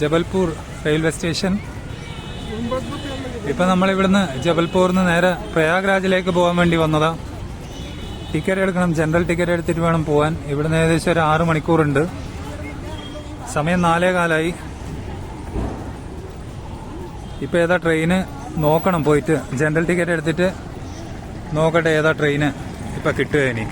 Jabalpur railway station. ഇപ്പം നമ്മളിവിടുന്ന് ജബൽപൂരിൽ നിന്ന് നേരെ പ്രയാഗ്രാജിലേക്ക് പോകാൻ വേണ്ടി വന്നതാ. ടിക്കറ്റ് എടുക്കണം, ജനറൽ ടിക്കറ്റ് എടുത്തിട്ട് വേണം പോകാൻ. ഇവിടുന്ന് ഏകദേശം ഒരു 6 മണിക്കൂറുണ്ട്. സമയം 4:15. ഇപ്പം ഏതാ ട്രെയിന് നോക്കണം, പോയിട്ട് ജനറൽ ടിക്കറ്റ് എടുത്തിട്ട് നോക്കട്ടെ ഏതാ ട്രെയിന് ഇപ്പം കിട്ടുക. ഇനി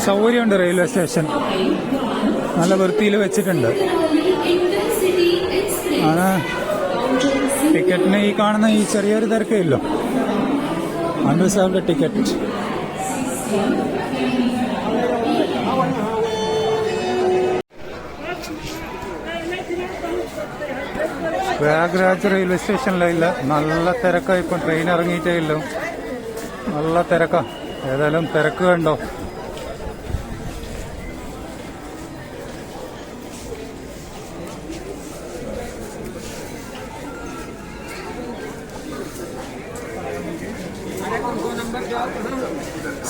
സൗകര്യമുണ്ട്, റെയിൽവേ സ്റ്റേഷൻ നല്ല വൃത്തിയിൽ വെച്ചിട്ടുണ്ട്. ആണ് ടിക്കറ്റിന് ഈ കാണുന്ന ഈ ചെറിയൊരു തിരക്കേ ഇല്ലോ. Unreserved ticket. പ്രയാഗ്രാജ് റെയിൽവേ സ്റ്റേഷനിലില്ല, നല്ല തിരക്കാ. ഇപ്പം ട്രെയിൻ ഇറങ്ങിയിട്ടേ ഇല്ല, നല്ല തിരക്കാ. ഏതായാലും തിരക്ക് കണ്ടോ.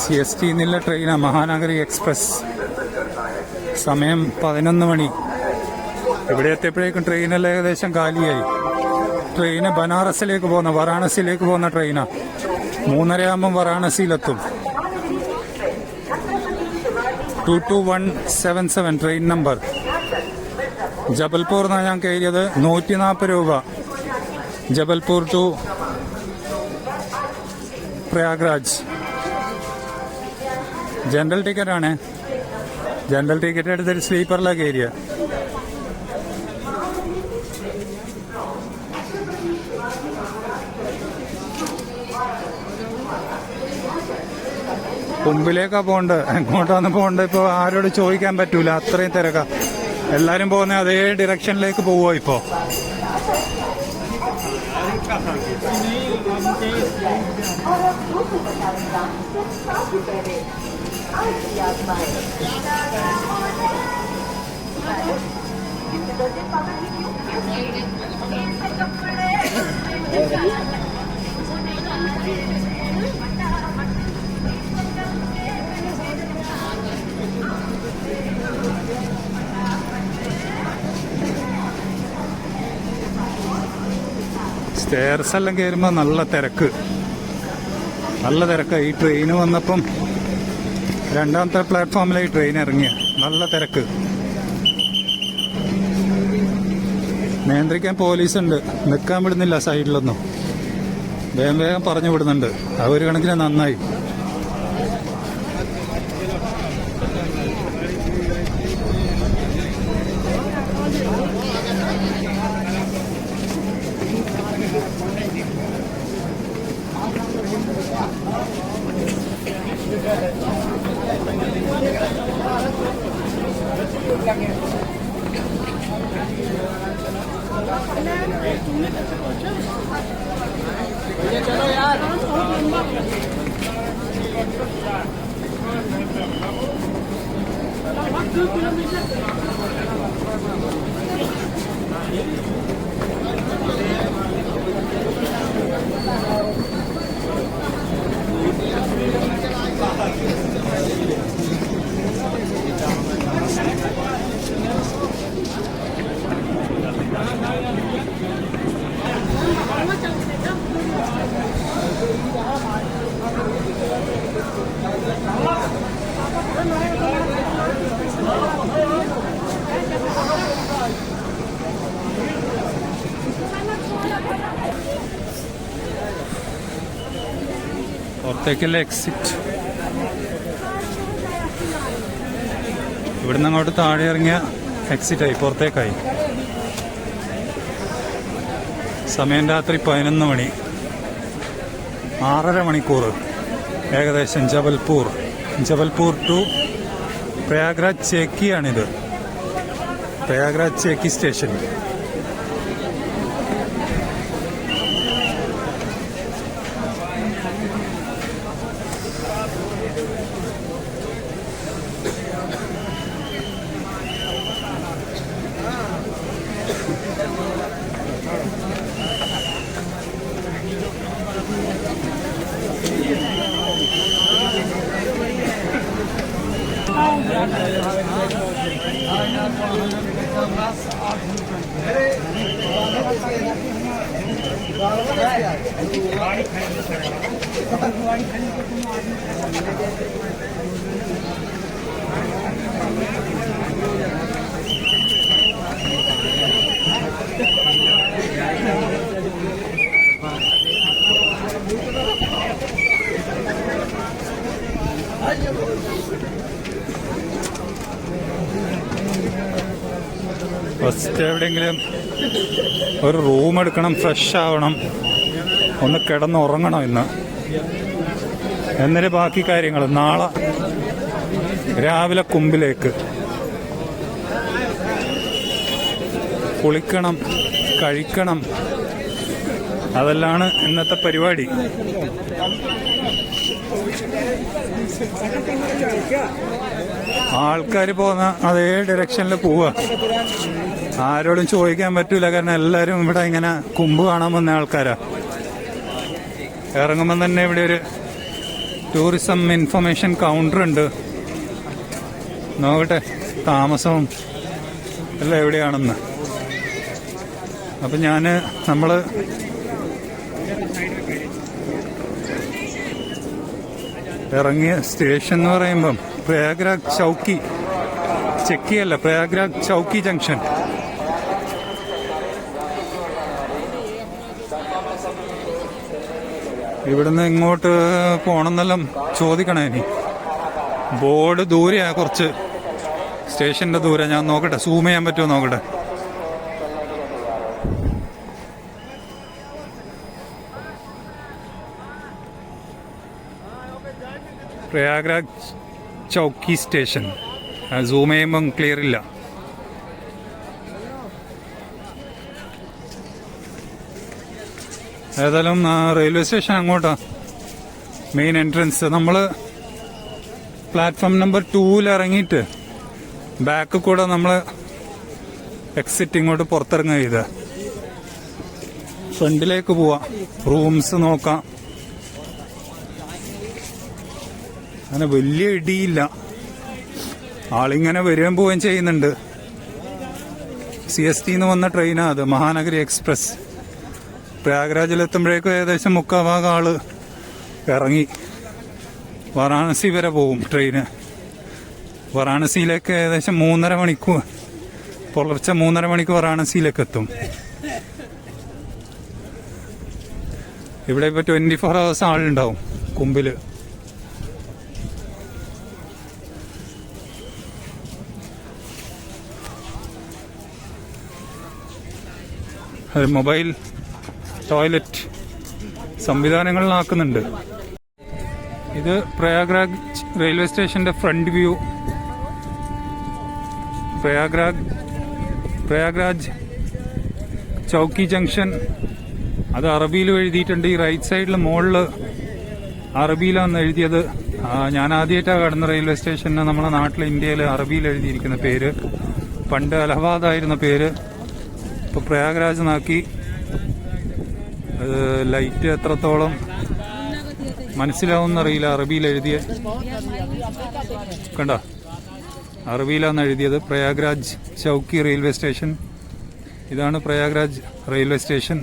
CST എന്നുള്ള ട്രെയിനാ, മഹാനഗരി എക്സ്പ്രസ്. സമയം 11 മണി. ഇവിടെ എത്തിയപ്പോഴേക്കും ട്രെയിനെല്ലാം ഏകദേശം കാലിയായി. ട്രെയിന് ബനാറസിലേക്ക് പോകുന്ന, വാരാണസിയിലേക്ക് പോകുന്ന ട്രെയിനാ. 3:30 വാരാണസിയിലെത്തും. 22177 ട്രെയിൻ നമ്പർ. ജബൽപൂർ എന്നാണ് ഞാൻ കയറിയത്. 140 രൂപ ജബൽപൂർ ടു പ്രയാഗ്രാജ്. ജനറൽ ടിക്കറ്റാണ്. ജനറൽ ടിക്കറ്റ് എടുത്തിട്ട് സ്ലീപ്പറിലാണ് കയറിയ. മുമ്പിലേക്കാ പോകേണ്ടത്, എങ്ങോട്ടാണ് പോകേണ്ടത് ഇപ്പോൾ ആരോട് ചോദിക്കാൻ പറ്റൂല, അത്രയും തിരക്കാ. എല്ലാരും പോകുന്ന അതേ ഡിറക്ഷനിലേക്ക് പോവുക ഇപ്പോ. സ്റ്റെയർസ് എല്ലാം കയറുമ്പോൾ നല്ല തിരക്ക്, നല്ല തിരക്കാണ്. ഈ ട്രെയിന് വന്നപ്പം 2ാമത്തെ പ്ലാറ്റ്ഫോമിലായി ട്രെയിൻ ഇറങ്ങിയ, നല്ല തിരക്ക്. നിയന്ത്രിക്കാൻ പോലീസുണ്ട്, നിൽക്കാൻ വിടുന്നില്ല സൈഡിലൊന്നും. വേഗം വേഗം പറഞ്ഞു വിടുന്നുണ്ട്. ആ ഒരു കണക്കിന് നന്നായി. चलो यार। പുറത്തേക്കുള്ള എക്സിറ്റ്. ഇവിടുന്ന് അങ്ങോട്ട് താഴെ ഇറങ്ങിയ എക്സിറ്റായി, പുറത്തേക്കായി. സമയം രാത്രി 11 മണി. 6.5 മണിക്കൂർ ഏകദേശം. ജബൽപൂർ ടു പ്രയാഗ്രാജ് ചേക്കിയാണിത്. പ്രയാഗ്രാജ് ചേക്കി സ്റ്റേഷൻ. ഫസ്റ്റ് എവിടെയെങ്കിലും ഒരു റൂം എടുക്കണം, ഫ്രഷ് ആവണം, ഒന്ന് കിടന്നുറങ്ങണം ഇന്ന്. എന്നിട്ട് ബാക്കി കാര്യങ്ങൾ നാളെ രാവിലെ കുമ്പിലേക്ക് കുളിക്കണം, കഴിക്കണം. അതെല്ലാണ് ഇന്നത്തെ പരിപാടി. ആൾക്കാർ പോകുന്ന അതേ ഡയറക്ഷനിൽ പോവുക. ആരോടും ചോദിക്കാൻ പറ്റൂല, കാരണം എല്ലാവരും ഇവിടെ ഇങ്ങനെ കുമ്പ് കാണാൻ വന്ന ആൾക്കാരാ. ഇറങ്ങുമ്പോൾ തന്നെ ഇവിടെ ഒരു ടൂറിസം ഇൻഫർമേഷൻ കൗണ്ടർ ഉണ്ട്. നോക്കട്ടെ താമസവും എല്ലാം എവിടെയാണെന്ന്. അപ്പം നമ്മൾ ഇറങ്ങിയ സ്റ്റേഷൻ എന്ന് പറയുമ്പം പ്രയാഗ്രാജ് ചൗക്കി, ചെക്കിയല്ല, പ്രയാഗ്രാജ് ചൗക്കി ജംഗ്ഷൻ. ഇവിടുന്ന് ഇങ്ങോട്ട് പോകണമെന്നെല്ലാം ചോദിക്കണേ. ഇനി ബോർഡ് ദൂരെയാ, കുറച്ച് സ്റ്റേഷന്റെ ദൂരെ. ഞാൻ നോക്കട്ടെ, സൂം ചെയ്യാൻ പറ്റുമോ നോക്കട്ടെ. പ്രയാഗ്രാജ് ചൗക്കി സ്റ്റേഷൻ. സൂം ചെയ്യുമ്പം ക്ലിയർ ഇല്ല. ഏതായാലും റെയിൽവേ സ്റ്റേഷൻ അങ്ങോട്ടാ മെയിൻ എൻട്രൻസ്. നമ്മൾ പ്ലാറ്റ്ഫോം നമ്പർ 2 ഇറങ്ങിയിട്ട് ബാക്ക് കൂടെ നമ്മൾ എക്സിറ്റ് ഇങ്ങോട്ട് പുറത്തിറങ്ങുക ചെയ്ത് ഫ്രണ്ടിലേക്ക് പോവാം, റൂംസ് നോക്കാം. അങ്ങനെ വലിയ ഇടിയില്ല, ആളിങ്ങനെ വരികയും പോവുകയും ചെയ്യുന്നുണ്ട്. CST വന്ന ട്രെയിനാണ് അത്, മഹാനഗരി എക്സ്പ്രസ്. പ്രയാഗ്രാജിലെത്തുമ്പോഴേക്കും ഏകദേശം 3/4 ആള് ഇറങ്ങി. വാരാണസി വരെ പോവും ട്രെയിന്. വാരാണസിയിലേക്ക് ഏകദേശം 3.5 മണിക്കൂർ, പുലർച്ചെ 3.5 മണിക്ക് വാരാണസിയിലേക്ക് എത്തും. ഇവിടെ ഇപ്പോൾ 24 hours ആളുണ്ടാവും കുമ്പില്. മൊബൈൽ ടോയ്ലറ്റ് സംവിധാനങ്ങളിലാക്കുന്നുണ്ട്. ഇത് പ്രയാഗ്രാജ് റെയിൽവേ സ്റ്റേഷന്റെ front view. Prayagraj Chheoki junction, അത് അറബിയിലും എഴുതിയിട്ടുണ്ട്. ഈ റൈറ്റ് സൈഡിൽ മുകളിൽ അറബിയിലാണ് എഴുതിയത്. ഞാൻ ആദ്യമായിട്ടാണ് കടന്ന റെയിൽവേ സ്റ്റേഷന് നമ്മുടെ നാട്ടിൽ ഇന്ത്യയിൽ അറബിയിൽ എഴുതിയിരിക്കുന്ന പേര്. പണ്ട് അലഹബാദ് ആയിരുന്ന പേര്, ഇപ്പോൾ പ്രയാഗ്രാജ് നാക്കി. ലൈറ്റ് എത്രത്തോളം മനസ്സിലാവുമെന്നറിയില്ല. അറബിയിൽ എഴുതിയ കണ്ട, അറബിയിലാണ് എഴുതിയത്. പ്രയാഗ്രാജ് ചൗക്കി റെയിൽവേ സ്റ്റേഷൻ. ഇതാണ് പ്രയാഗ്രാജ് റെയിൽവേ സ്റ്റേഷൻ.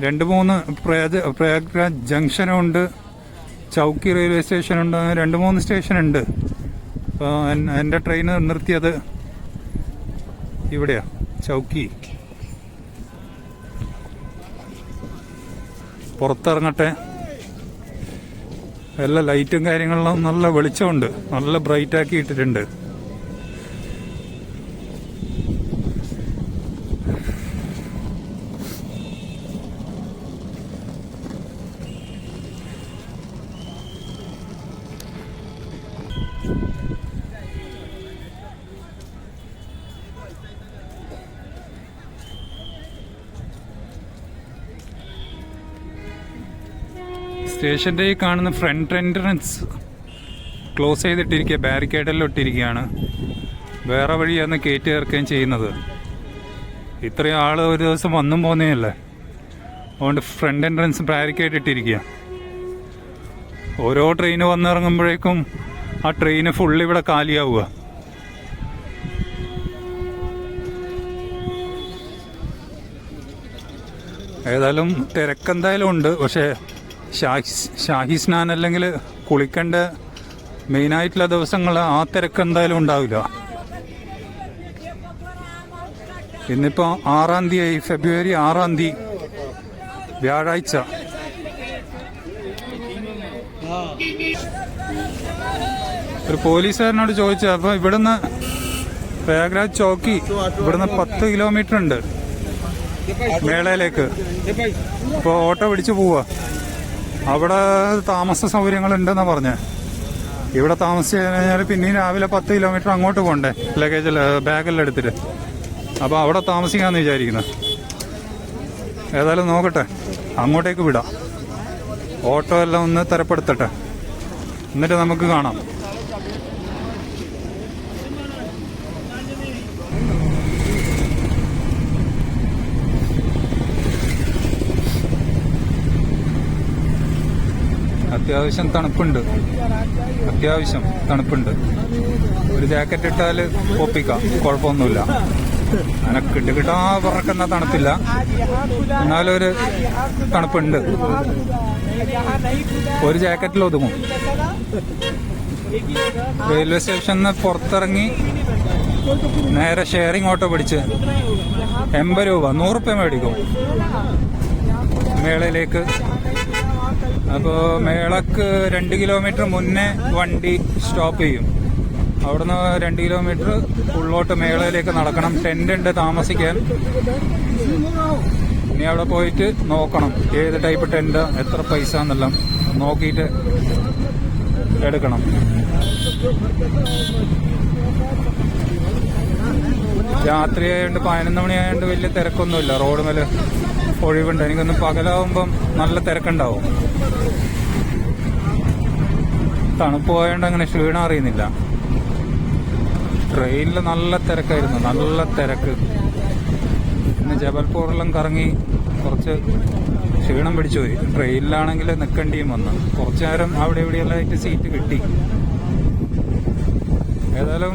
2-3 പ്രയാഗ്രാജ് ജംഗ്ഷനും ഉണ്ട്, ചൗക്കി റെയിൽവേ സ്റ്റേഷനുണ്ട്. 2-3 സ്റ്റേഷനുണ്ട്. അപ്പോൾ എൻ്റെ ട്രെയിൻ നിർത്തിയത് ഇവിടെയാ, ചൗക്കി. പുറത്തിറങ്ങട്ടെ. എല്ലാ ലൈറ്റും കാര്യങ്ങളിലും നല്ല വെളിച്ചമുണ്ട്, നല്ല ബ്രൈറ്റ് ആക്കി ഇട്ടിട്ടുണ്ട്. സ്റ്റേഷന്റെ ഈ കാണുന്ന ഫ്രണ്ട് എൻട്രൻസ് ക്ലോസ് ചെയ്തിട്ടിരിക്കുക, ബാരിക്കേഡെല്ലാം ഇട്ടിരിക്കുകയാണ്. വേറെ വഴിയാണ് കയറ്റി ഇറക്കുകയും ചെയ്യുന്നത്. ഇത്രയും ആള് ഒരു ദിവസം വന്നും പോകുന്നതല്ലേ, അതുകൊണ്ട് ഫ്രണ്ട് എൻട്രൻസ് ബാരിക്കേഡ് ഇട്ടിരിക്കുക. ഓരോ ട്രെയിന് വന്നിറങ്ങുമ്പോഴേക്കും ആ ട്രെയിന് ഫുള്ള് ഇവിടെ കാലിയാവുക. ഏതായാലും തിരക്കെന്തായാലും ഉണ്ട്. പക്ഷേ ഷാഹി സ്നാൻ അല്ലെങ്കിൽ കുളിക്കേണ്ട മെയിനായിട്ടുള്ള ദിവസങ്ങൾ ആ തിരക്ക് എന്തായാലും ഉണ്ടാവില്ല. ഇന്നിപ്പോൾ 6-ാം തീയതി, ഫെബ്രുവരി 6-ാം തീയതി വ്യാഴാഴ്ച. ഒരു പോലീസുകാരനോട് ചോദിച്ചു, അപ്പോൾ ഇവിടുന്ന് പ്രയാഗ്രാജ് ചോക്കി ഇവിടുന്ന് 10 കിലോമീറ്റർ ഉണ്ട് മേളയിലേക്ക്. ഇപ്പോൾ ഓട്ടോ പിടിച്ച് പോവുക. അവിടെ താമസ സൗകര്യങ്ങളുണ്ടെന്നാണ് പറഞ്ഞത്. ഇവിടെ താമസിച്ച് കഴിഞ്ഞാൽ പിന്നെയും രാവിലെ 10 കിലോമീറ്റർ അങ്ങോട്ട് പോകണ്ടേ ലഗേജിൽ ബാഗെല്ലാം എടുത്തിട്ട്. അപ്പോൾ അവിടെ താമസിക്കാമെന്ന് വിചാരിക്കുന്നത്. ഏതായാലും നോക്കട്ടെ, അങ്ങോട്ടേക്ക് വിടാം. ഓട്ടോ എല്ലാം ഒന്ന് തരപ്പെടുത്തട്ടെ, എന്നിട്ട് നമുക്ക് കാണാം. അത്യാവശ്യം തണുപ്പുണ്ട്, അത്യാവശ്യം തണുപ്പുണ്ട്. ഒരു ജാക്കറ്റ് ഇട്ടാൽ ഒപ്പിക്കാം, കുഴപ്പമൊന്നുമില്ല. അങ്ങനെ കിട്ടാ പറക്കുന്ന തണുപ്പില്ല, എന്നാലും ഒരു തണുപ്പുണ്ട്. ഒരു ജാക്കറ്റിൽ ഒതുങ്ങും. റെയിൽവേ സ്റ്റേഷനിൽ നിന്ന് പുറത്തിറങ്ങി നേരെ ഷെയറിംഗ് ഓട്ടോ പിടിച്ച് 80 രൂപ, 100 രൂപ മേടിക്കും മേളയിലേക്ക്. അപ്പോൾ മേളക്ക് 2 കിലോമീറ്റർ മുന്നേ വണ്ടി സ്റ്റോപ്പ് ചെയ്യും. അവിടുന്ന് 2 കിലോമീറ്റർ ഉള്ളോട്ട് മേളയിലേക്ക് നടക്കണം. ടെന്റ് ഉണ്ട് താമസിക്കാൻ. ഇനി അവിടെ പോയിട്ട് നോക്കണം ഏത് ടൈപ്പ് ടെന്റ്, എത്ര പൈസ എന്നെല്ലാം നോക്കിയിട്ട് എടുക്കണം. രാത്രി ആയതുകൊണ്ട് 11 മണി ആയതുകൊണ്ട് വലിയ തിരക്കൊന്നുമില്ല. റോഡ് മേലെ ഒഴിവുണ്ട്. എനിക്കൊന്ന് പകലാവുമ്പം നല്ല തിരക്കുണ്ടാവും. തണുപ്പ് പോയതുകൊണ്ട് അങ്ങനെ ക്ഷീണം അറിയുന്നില്ല. ട്രെയിനിൽ നല്ല തിരക്കായിരുന്നു, നല്ല തിരക്ക്. പിന്നെ ജബൽപൂരിലും കറങ്ങി കുറച്ച് ക്ഷീണം പിടിച്ചുപോയി. ട്രെയിനിലാണെങ്കിൽ നിൽക്കേണ്ടിയും വന്നു. കുറച്ചു നേരം അവിടെ ഇവിടെയെല്ലാം ആയിട്ട് സീറ്റ് കിട്ടി. ഏതായാലും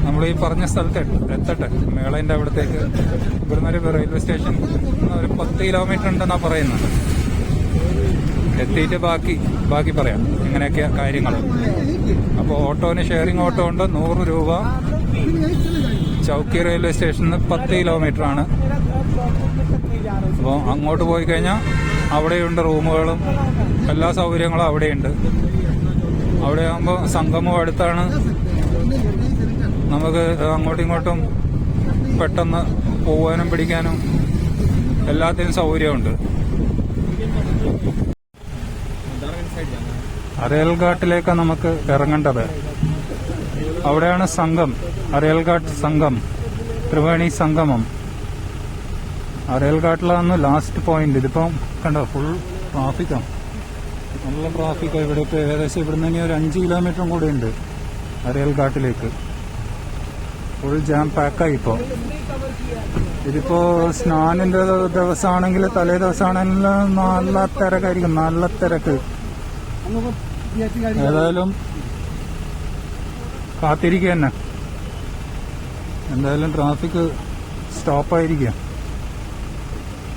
നമ്മൾ ഈ പറഞ്ഞ സ്ഥലത്ത് എത്തട്ടെ, മേളേൻ്റെ അവിടത്തേക്ക്. ഇവിടുന്നൊരു റെയിൽവേ സ്റ്റേഷൻ ഒരു 10 കിലോമീറ്റർ ഉണ്ടെന്നാണ് പറയുന്നത്. എത്തിയിട്ട് ബാക്കി പറയാം ഇങ്ങനെയൊക്കെയാ കാര്യങ്ങൾ. അപ്പോൾ ഓട്ടോന് ഷെയറിംഗ് ഓട്ടോ ഉണ്ട്, 100 രൂപ. ചൗക്കി റെയിൽവേ സ്റ്റേഷനിൽ 10 കിലോമീറ്റർ ആണ്. അപ്പോൾ അങ്ങോട്ട് പോയി കഴിഞ്ഞാൽ അവിടെയുണ്ട് റൂമുകളും എല്ലാ സൗകര്യങ്ങളും അവിടെയുണ്ട്. അവിടെ ആകുമ്പോൾ സംഗമം അടുത്താണ്. നമുക്ക് അങ്ങോട്ടും ഇങ്ങോട്ടും പെട്ടെന്ന് പോകാനും പിടിക്കാനും എല്ലാത്തിനും സൗകര്യമുണ്ട്. അരയൽഘാട്ടിലേക്കാണ് നമുക്ക് ഇറങ്ങേണ്ടത്. അവിടെയാണ് സംഘം, അരയൽഘാട്ട് സംഘം, ത്രിവേണി സംഗമം. അരയൽഘാട്ടിലാണ് ലാസ്റ്റ് പോയിന്റ്. ഇതിപ്പം കണ്ടോ, ഫുൾ ട്രാഫിക്കാണ്, നല്ല ട്രാഫിക്കാണ് ഇവിടെ. ഇപ്പോൾ ഏകദേശം ഇവിടുന്ന് ഇനി ഒരു 5 കിലോമീറ്ററും കൂടെ ഉണ്ട് അരയൽഘാട്ടിലേക്ക്. ഫുൾ ജാം പാക്കായി ഇപ്പോൾ. ഇതിപ്പോ സ്നാനിന്റെ ദിവസമാണെങ്കിൽ, തലേ ദിവസമാണെങ്കിൽ നല്ല തിരക്കായിരിക്കും, നല്ല തിരക്ക്. ഏതായാലും കാത്തിരിക്കുക തന്നെ. എന്തായാലും ട്രാഫിക് സ്റ്റോപ്പായിരിക്കുക,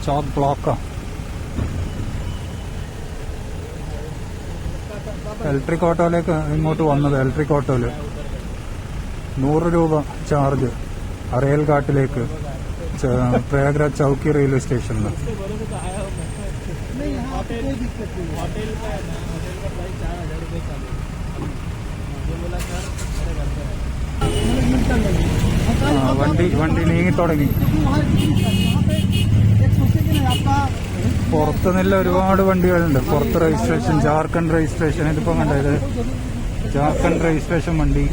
ചോക്ക് ബ്ലോക്കാ. ഇലക്ട്രിക് ഓട്ടോയിലേക്ക് ഇങ്ങോട്ട് വന്നത്. ഇലക്ട്രിക് ഓട്ടോയില് 100 രൂപ ചാർജ് അരയൽഘാട്ടിലേക്ക്, പ്രയാഗ്രാജ് ചൗക്കി റെയിൽവേ സ്റ്റേഷനിൽ. വണ്ടി നീങ്ങി തുടങ്ങി. പുറത്തുനിന്നുള്ള ഒരുപാട് വണ്ടികളുണ്ട്. പുറത്ത് രജിസ്ട്രേഷൻ, ജാർഖണ്ഡ് രജിസ്ട്രേഷൻ. ഇതിപ്പോ കണ്ടത് ജാർഖണ്ഡ് രജിസ്ട്രേഷൻ വണ്ടി,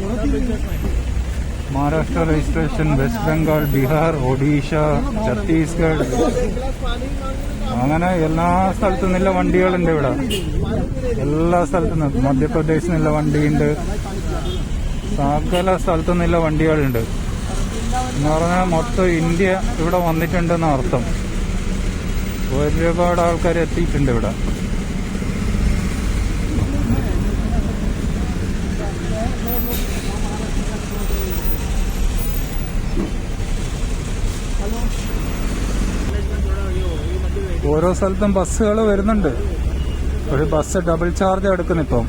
മഹാരാഷ്ട്ര രജിസ്ട്രേഷൻ, വെസ്റ്റ് ബംഗാൾ, ബീഹാർ, ഒഡീഷ, ഛത്തീസ്ഗഡ്, അങ്ങനെ എല്ലാ സ്ഥലത്തു നിന്നുള്ള വണ്ടികളുണ്ട് ഇവിടെ. എല്ലാ സ്ഥലത്തു നിന്നും, മധ്യപ്രദേശിൽ നിന്നുള്ള വണ്ടിയുണ്ട്, സകല സ്ഥലത്തു നിന്നുള്ള വണ്ടികളുണ്ട്. എന്ന് പറഞ്ഞാൽ മൊത്തം ഇന്ത്യ ഇവിടെ വന്നിട്ടുണ്ടെന്ന് അർത്ഥം. ഒരുപാട് ആൾക്കാർ എത്തിയിട്ടുണ്ട് ഇവിടെ. ഓരോ സ്ഥലത്തും ബസ്സുകൾ വരുന്നുണ്ട്. ഒരു ബസ് ഡബിൾ ചാർജ് എടുക്കുന്നു. ഇപ്പം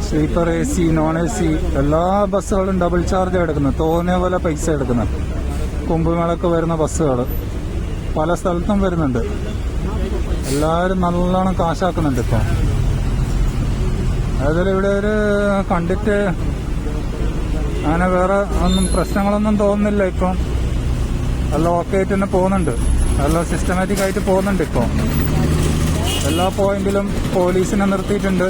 സ്ലീപ്പർ, AC, നോൺ AC എല്ലാ ബസ്സുകളും ഡബിൾ ചാർജ് എടുക്കുന്നത്. തോന്നിയ പോലെ പൈസ എടുക്കുന്നത്. കുംഭമേളക്ക് വരുന്ന ബസ്സുകൾ പല സ്ഥലത്തും വരുന്നുണ്ട്. എല്ലാവരും നല്ലോണം കാശാക്കുന്നുണ്ട് ഇപ്പം. അതായത് ഇവിടെ ഒരു കണ്ടിട്ട് അങ്ങനെ വേറെ ഒന്നും പ്രശ്നങ്ങളൊന്നും തോന്നുന്നില്ല. ഇപ്പം എല്ലാം ഓക്കെ ആയിട്ട് തന്നെ പോകുന്നുണ്ട്. എല്ലാം സിസ്റ്റമാറ്റിക് ആയിട്ട് പോകുന്നുണ്ട്. ഇപ്പോൾ എല്ലാ പോയിന്റിലും പോലീസിനെ നിർത്തിയിട്ടുണ്ട്.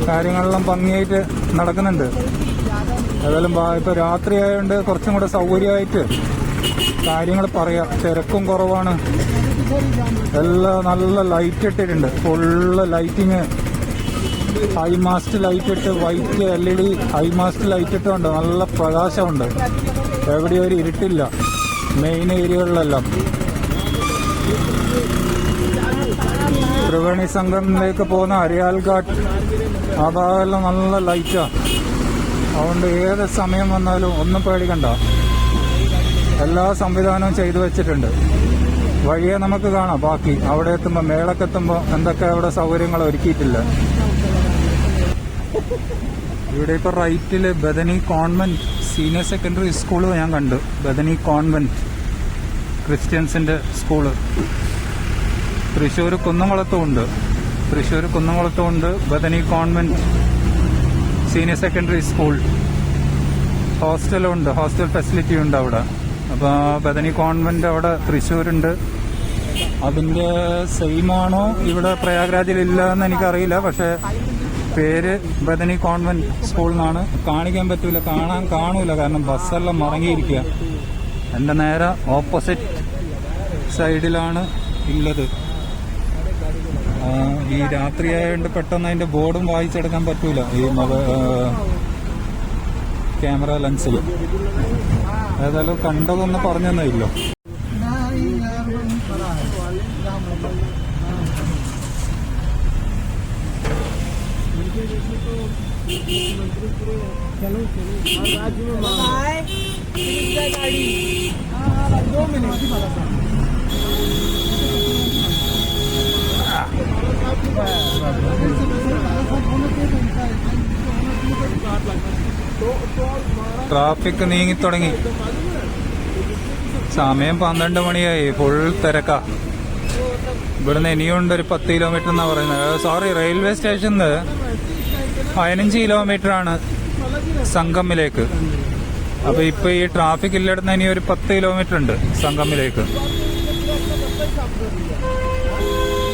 കാര്യങ്ങളെല്ലാം ഭംഗിയായിട്ട് നടക്കുന്നുണ്ട്. ഏതായാലും ഇപ്പൊ രാത്രി ആയതുകൊണ്ട് കുറച്ചും കൂടെ സൗകര്യമായിട്ട് കാര്യങ്ങൾ പറയാം. തിരക്കും കുറവാണ്. എല്ലാം നല്ല ലൈറ്റ് ഇട്ടിട്ടുണ്ട്. Full lighting, high mast light ഇട്ട്, white LED high mast light ഇട്ടുകൊണ്ട് നല്ല പ്രകാശമുണ്ട്. എവിടെയും ഒരു ഇരുട്ടില്ല മെയിൻ ഏരിയകളിലെല്ലാം. ത്രിവേണി സംഗമിലേക്ക് പോകുന്ന അരിയാൽ ഘാട്ട് ആ ഭാഗമെല്ലാം നല്ല ലൈറ്റാ. അതുകൊണ്ട് ഏത് സമയം വന്നാലും ഒന്നും പേടിക്കണ്ട. എല്ലാ സംവിധാനവും ചെയ്തു വെച്ചിട്ടുണ്ട്. വഴിയെ നമുക്ക് കാണാം. ബാക്കി അവിടെ എത്തുമ്പോൾ, മേളക്കെത്തുമ്പോൾ എന്തൊക്കെ അവിടെ സൗകര്യങ്ങൾ ഒരുക്കിയിട്ടില്ല. ഇവിടെ ഇപ്പോൾ റൈറ്റില് Bethany convent senior secondary school ഞാൻ കണ്ടു. ബദനി കോൺവെന്റ് ക്രിസ്ത്യൻസിന്റെ സ്കൂള്. തൃശ്ശൂർ കുന്നംകുളത്തുമുണ്ട്. Bethany convent senior secondary school. ഹോസ്റ്റലുണ്ട്, ഹോസ്റ്റൽ ഫെസിലിറ്റി ഉണ്ട് അവിടെ. അപ്പോൾ ബദനി കോൺവെന്റ് അവിടെ തൃശ്ശൂരുണ്ട്. അതിന്റെ സെയിം ആണോ ഇവിടെ പ്രയാഗ്രാജിലില്ല എന്ന് എനിക്കറിയില്ല. പക്ഷെ പേര് ബദനി കോൺവെന്റ് സ്കൂൾ എന്നാണ്. കാണിക്കാൻ പറ്റൂല, കാണൂല, കാരണം ബസ്സെല്ലാം മറങ്ങിയിരിക്കുക. എൻ്റെ നേരെ ഓപ്പോസിറ്റ് സൈഡിലാണ് ഉള്ളത്. ഈ രാത്രിയായതുകൊണ്ട് പെട്ടെന്ന് അതിന്റെ ബോർഡും വായിച്ചെടുക്കാൻ പറ്റൂല ഈ ക്യാമറ ലെൻസിൽ. ഏതായാലും കണ്ടതൊന്ന് പറഞ്ഞു തന്നില്ലോ. ട്രാഫിക് നീങ്ങിത്തുടങ്ങി. സമയം 12 മണിയായി. ഫുൾ തിരക്കാ. ഇവിടുന്ന് ഇനിയുണ്ട് ഒരു 10 കിലോമീറ്റർ എന്നാ പറയുന്നത്. സോറി, റെയിൽവേ സ്റ്റേഷനിൽ 15 കിലോമീറ്റർ ആണ് സംഗമിലേക്ക്. അപ്പൊ ഇപ്പൊ ഈ ട്രാഫിക് ഇല്ലടുന്ന ഇനി ഒരു 10 കിലോമീറ്റർ ഉണ്ട് സംഗമിലേക്ക്.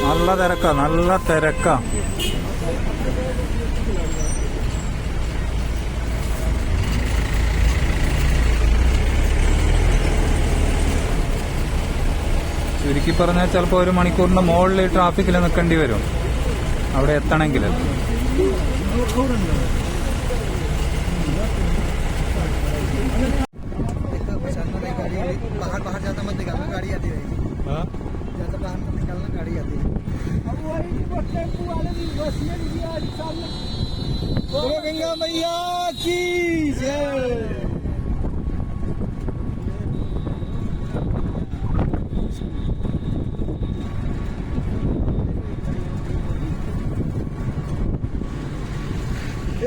നല്ല തിരക്കാ. ചുരുക്കി പറഞ്ഞാൽ ചിലപ്പോൾ 1 മണിക്കൂറിന്റെ മുകളിൽ ട്രാഫിക്കിൽ നിൽക്കേണ്ടി വരും അവിടെ എത്തണമെങ്കിൽ. बाहर ज्यादा मत निकालना, गाड़ी आती रहेगी। ज्यादा बाहर मत निकालना, गाड़ी आती है। बोलो गंगा मैया की जय।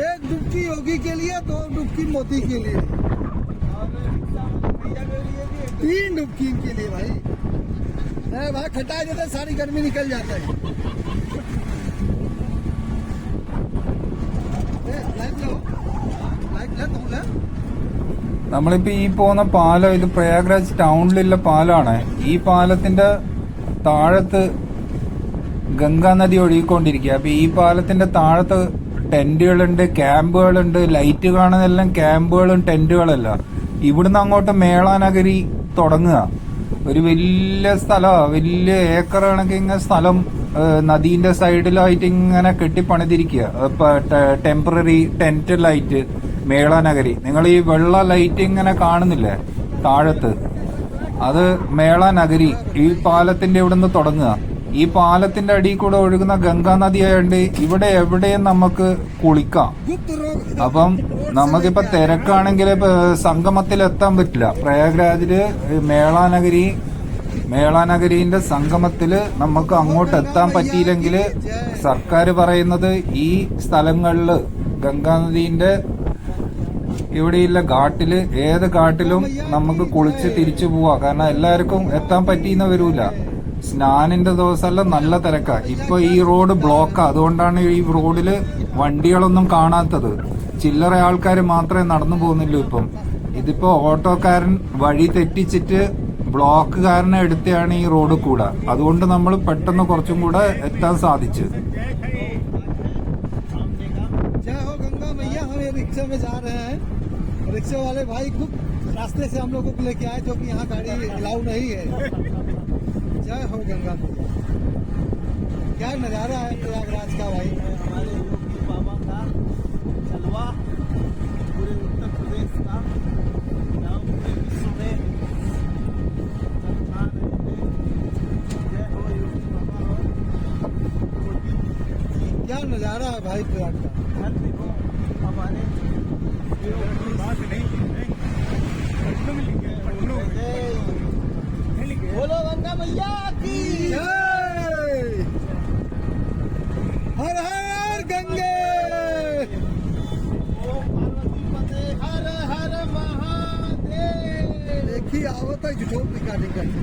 एक डुबकी योगी के लिए, 2 डुबकी मोदी के लिए, 3 डुबकी के लिए भाई। वहाँ खटा जाता है, सारी गर्मी निकल जाता है। നമ്മളിപ്പോ ഈ പോകുന്ന പാലം, ഇത് പ്രയാഗ്രാജ് ടൗണിലുള്ള പാലമാണ്. ഈ പാലത്തിന്റെ താഴത്ത് ഗംഗാ നദി ഒഴുകിക്കൊണ്ടിരിക്കുക. അപ്പൊ ഈ പാലത്തിന്റെ താഴത്ത് ടെന്റുകളുണ്ട്, ക്യാമ്പുകളുണ്ട്. ലൈറ്റ് കാണുന്നതെല്ലാം ക്യാമ്പുകളും ടെന്റുകളല്ല. ഇവിടുന്ന് അങ്ങോട്ട് മേളാനഗരി തുടങ്ങുക. ഒരു വലിയ സ്ഥലമാണ്, വലിയ ഏക്കർ കണക്കിങ്ങ സ്ഥലം നദീന്റെ സൈഡിലായിട്ട് ഇങ്ങനെ കെട്ടിപ്പണിതിരിക്കുക. Temporary tent light Melanagari. നിങ്ങൾ ഈ വെള്ള ലൈറ്റ് ഇങ്ങനെ കാണുന്നില്ലേ താഴത്ത്, അത് മേളാനഗരി. ഈ പാലത്തിന്റെ ഇവിടുന്ന് തുടങ്ങുക. ഈ പാലത്തിന്റെ അടിയിൽ കൂടെ ഒഴുകുന്ന ഗംഗാ നദി ആയതുകൊണ്ട് ഇവിടെ എവിടെയും നമുക്ക് കുളിക്കാം. അപ്പം നമുക്കിപ്പോ തിരക്കാണെങ്കിൽ സംഗമത്തിൽ എത്താൻ പറ്റില്ല. പ്രയാഗ്രാജില് മേളാനഗരി മേളാനഗരീന്റെ സംഗമത്തില് നമുക്ക് അങ്ങോട്ട് എത്താൻ പറ്റിയില്ലെങ്കിൽ സർക്കാർ പറയുന്നത് ഈ സ്ഥലങ്ങളില് ഗംഗാനദീന്റെ ഇവിടെയുള്ള ഘാട്ടില് ഏത് ഘാട്ടിലും നമുക്ക് കുളിച്ച് തിരിച്ചു പോവാ. കാരണം എല്ലാവർക്കും എത്താൻ പറ്റിയെന്ന് വരൂല. സ്നാനിന്റെ ദിവസമെല്ലാം നല്ല തിരക്കാ. ഇപ്പൊ ഈ റോഡ് ബ്ലോക്കാ. അതുകൊണ്ടാണ് ഈ റോഡില് വണ്ടികളൊന്നും കാണാത്തത്. ചില്ലറ ആൾക്കാർ മാത്രമേ നടന്നു പോകുന്നുള്ളൂ. ഇപ്പം ഇതിപ്പോ ഓട്ടോക്കാരൻ വഴി തെറ്റിച്ചിട്ട് ബ്ലോക്കുകാരനെ എടുത്താണ് ഈ റോഡ് കൂടെ. അതുകൊണ്ട് നമ്മൾ പെട്ടെന്ന് കുറച്ചും കൂടെ എത്താൻ സാധിച്ചു. जय हो गंगा मैया। हम ये रिक्शा में जा रहे हैं। रिक्शा वाले भाई खूब रास्ते से हम लोगों को लेके आए, जो कि यहाँ गाड़ी अलाउ नहीं है। जय हो गंगा मैया। क्या नजारा है प्रयागराज का भाई। हमारे योगी बाबा का जलवा पूरे उत्तर प्रदेश का गाँव पूरे विश्व में चमका रहे हैं। जय हो योगी बाबा और मोदी जी। क्या नजारा है भाई प्रयाग का। धन्य हो हमारे योगी बात नहीं बोलो गंगा मैया की जय। हर हर गंगे। ओम पार्वती पते हर हर महादेव। देखिए आवत है झूठो रिकॉर्डिंग करके।